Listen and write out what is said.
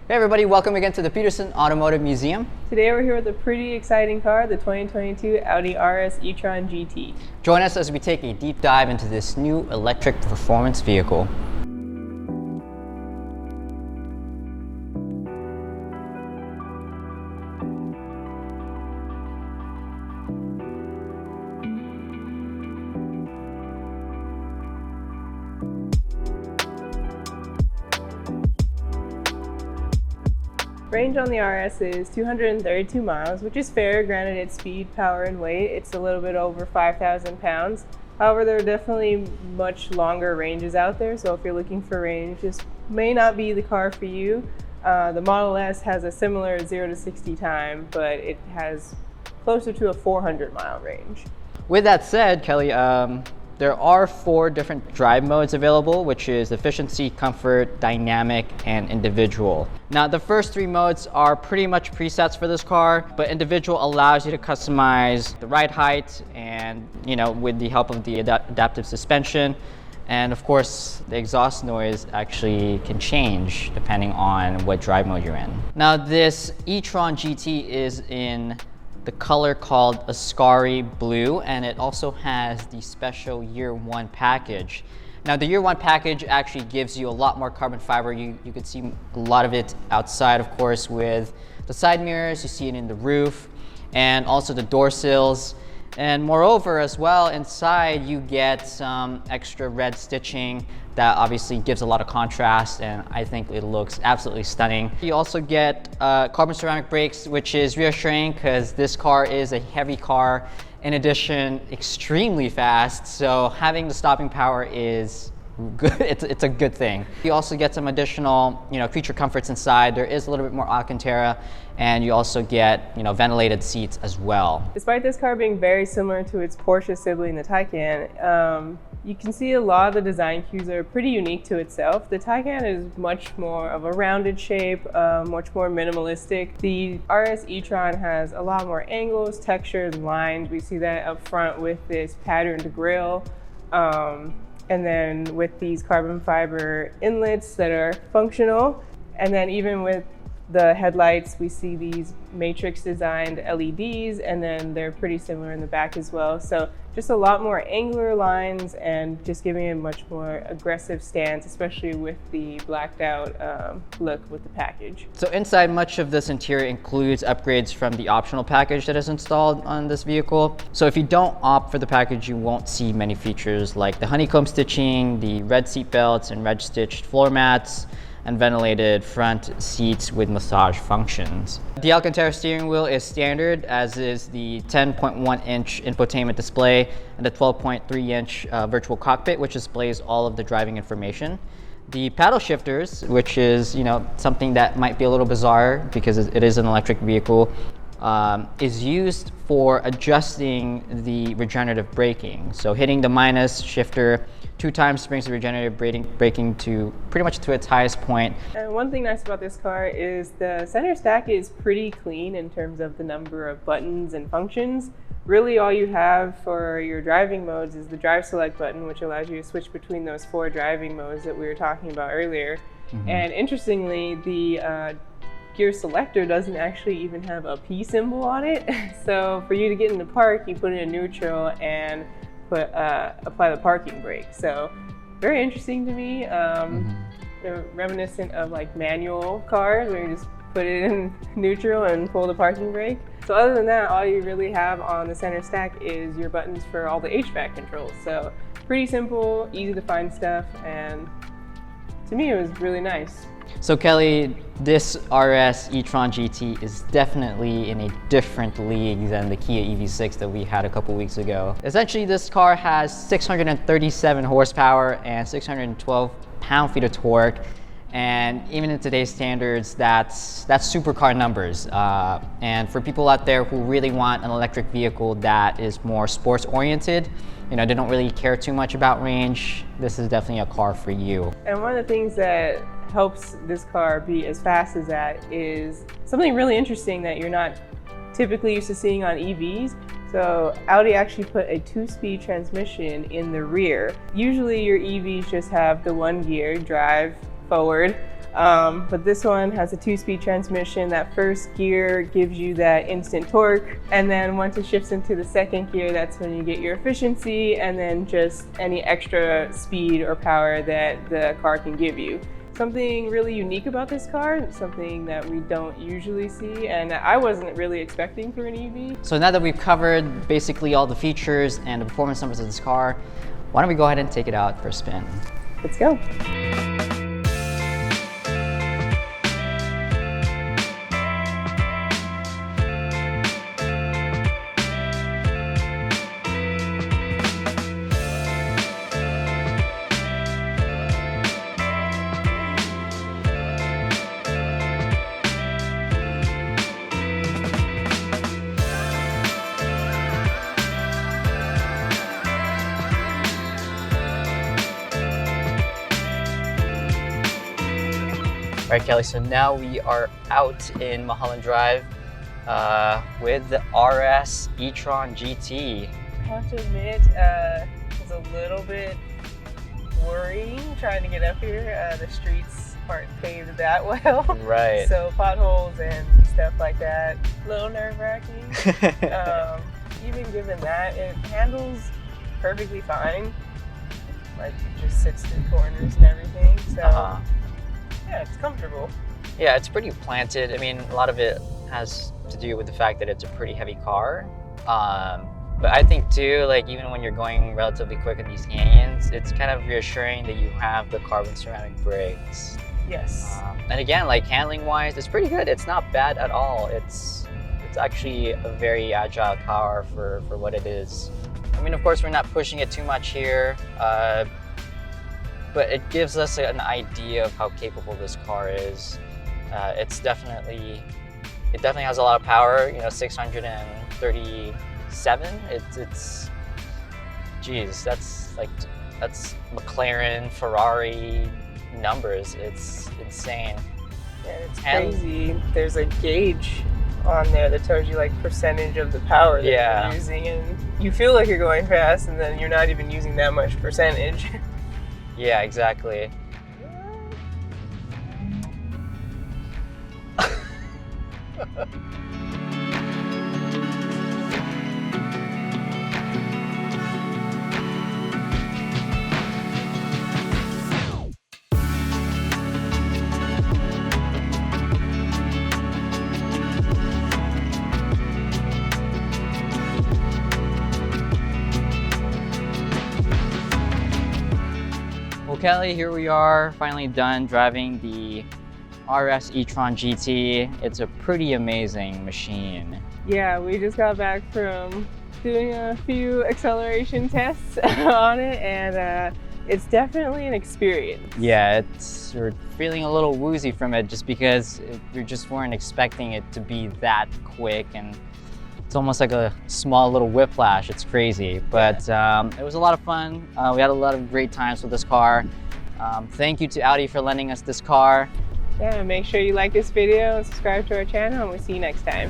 Hey everybody, welcome again to the Petersen Automotive Museum. Today we're here with a pretty exciting car, the 2022 Audi RS E-Tron GT. Join us as we take a deep dive into this new electric performance vehicle. Range on the RS is 232 miles, which is fair, granted its speed, power, and weight. It's a little bit over 5,000 pounds. However, there are definitely much longer ranges out there, so if you're looking for range, this may not be the car for you. The Model S has a similar 0 to 60 time, but it has closer to a 400-mile range. With that said, Kelly, there are 4 different drive modes available, which is efficiency, comfort, dynamic, and individual. Now, the first 3 modes are pretty much presets for this car, but individual allows you to customize the ride height and, with the help of the adaptive suspension. And of course, the exhaust noise actually can change depending on what drive mode you're in. Now, this E-Tron GT is in the color called Ascari Blue, and it also has the special Year 1 package. Now, the Year 1 package actually gives you a lot more carbon fiber. You could see a lot of it outside, of course, with the side mirrors. You see it in the roof and also the door sills. And moreover, as well, inside you get some extra red stitching that obviously gives a lot of contrast, and I think it looks absolutely stunning. You also get carbon ceramic brakes, which is reassuring because this car is a heavy car. In addition, extremely fast, so having the stopping power is good. It's a good thing. You also get some additional, creature comforts inside. There is a little bit more Alcantara, and you also get, ventilated seats as well. Despite this car being very similar to its Porsche sibling, the Taycan, you can see a lot of the design cues are pretty unique to itself. The Taycan is much more of a rounded shape, much more minimalistic. The RS E-Tron has a lot more angles, textures, and lines. We see that up front with this patterned grille. And then with these carbon fiber inlets that are functional. And then even with the headlights, we see these matrix designed LEDs, and then they're pretty similar in the back as well. So just a lot more angular lines and just giving a much more aggressive stance, especially with the blacked out look with the package. So inside, much of this interior includes upgrades from the optional package that is installed on this vehicle. So if you don't opt for the package, you won't see many features like the honeycomb stitching, the red seat belts and red stitched floor mats, and ventilated front seats with massage functions. The Alcantara steering wheel is standard, as is the 10.1-inch infotainment display and the 12.3-inch virtual cockpit, which displays all of the driving information. The paddle shifters, which is something that might be a little bizarre because it is an electric vehicle, is used for adjusting the regenerative braking. So hitting the minus shifter 2 times brings the regenerative braking to pretty much to its highest point. And one thing nice about this car is the center stack is pretty clean in terms of the number of buttons and functions. Really all you have for your driving modes is the drive select button, which allows you to switch between those 4 driving modes that we were talking about earlier. Mm-hmm. And interestingly, the gear selector doesn't actually even have a P symbol on it. So for you to get into park, you put it in neutral and apply the parking brake. So very interesting to me. They're reminiscent of like manual cars where you just put it in neutral and pull the parking brake. So other than that, all you really have on the center stack is your buttons for all the HVAC controls. So pretty simple, easy to find stuff, and to me it was really nice. So Kelly, this RS E-Tron GT is definitely in a different league than the Kia EV6 that we had a couple weeks ago. Essentially, this car has 637 horsepower and 612 pound-feet of torque. And even in today's standards, that's supercar numbers. And for people out there who really want an electric vehicle that is more sports-oriented, they don't really care too much about range, this is definitely a car for you. And one of the things that helps this car be as fast as that is something really interesting that you're not typically used to seeing on EVs. So Audi actually put a 2-speed transmission in the rear. Usually your EVs just have the 1 gear, drive, forward. But this one has a 2-speed transmission. That first gear gives you that instant torque, and then once it shifts into the second gear, that's when you get your efficiency and then just any extra speed or power that the car can give you. Something really unique about this car, something that we don't usually see, and I wasn't really expecting for an EV. So now that we've covered basically all the features and the performance numbers of this car, why don't we go ahead and take it out for a spin? Let's go. All right, Kelly, so now we are out in Mulholland Drive with the RS E-Tron GT. I have to admit, it's a little bit worrying trying to get up here. The streets aren't paved that well. Right. So potholes and stuff like that, a little nerve-wracking. Even given that, it handles perfectly fine. Like, it just sits through corners and everything. So. Yeah, it's comfortable. Yeah, it's pretty planted. I mean, a lot of it has to do with the fact that it's a pretty heavy car. But I think too, like even when you're going relatively quick in these canyons, it's kind of reassuring that you have the carbon ceramic brakes. Yes. And again, like handling wise, it's pretty good. It's not bad at all. It's actually a very agile car for what it is. I mean, of course, we're not pushing it too much here. But it gives us an idea of how capable this car is. It definitely has a lot of power. You know, 637. Geez, that's McLaren, Ferrari numbers. It's insane. Yeah, it's crazy. There's a gauge on there that tells you like percentage of the power that you're using, and you feel like you're going fast, and then you're not even using that much percentage. Yeah, exactly. Well, Kelly, here we are, finally done driving the RS E-Tron GT. It's a pretty amazing machine. Yeah, we just got back from doing a few acceleration tests on it, and it's definitely an experience. Yeah, we're feeling a little woozy from it just because we just weren't expecting it to be that quick, and it's almost like a small little whiplash. It's crazy, but it was a lot of fun. We had a lot of great times with this car. Thank you to Audi for lending us this car. Yeah, make sure you like this video and subscribe to our channel, and we'll see you next time.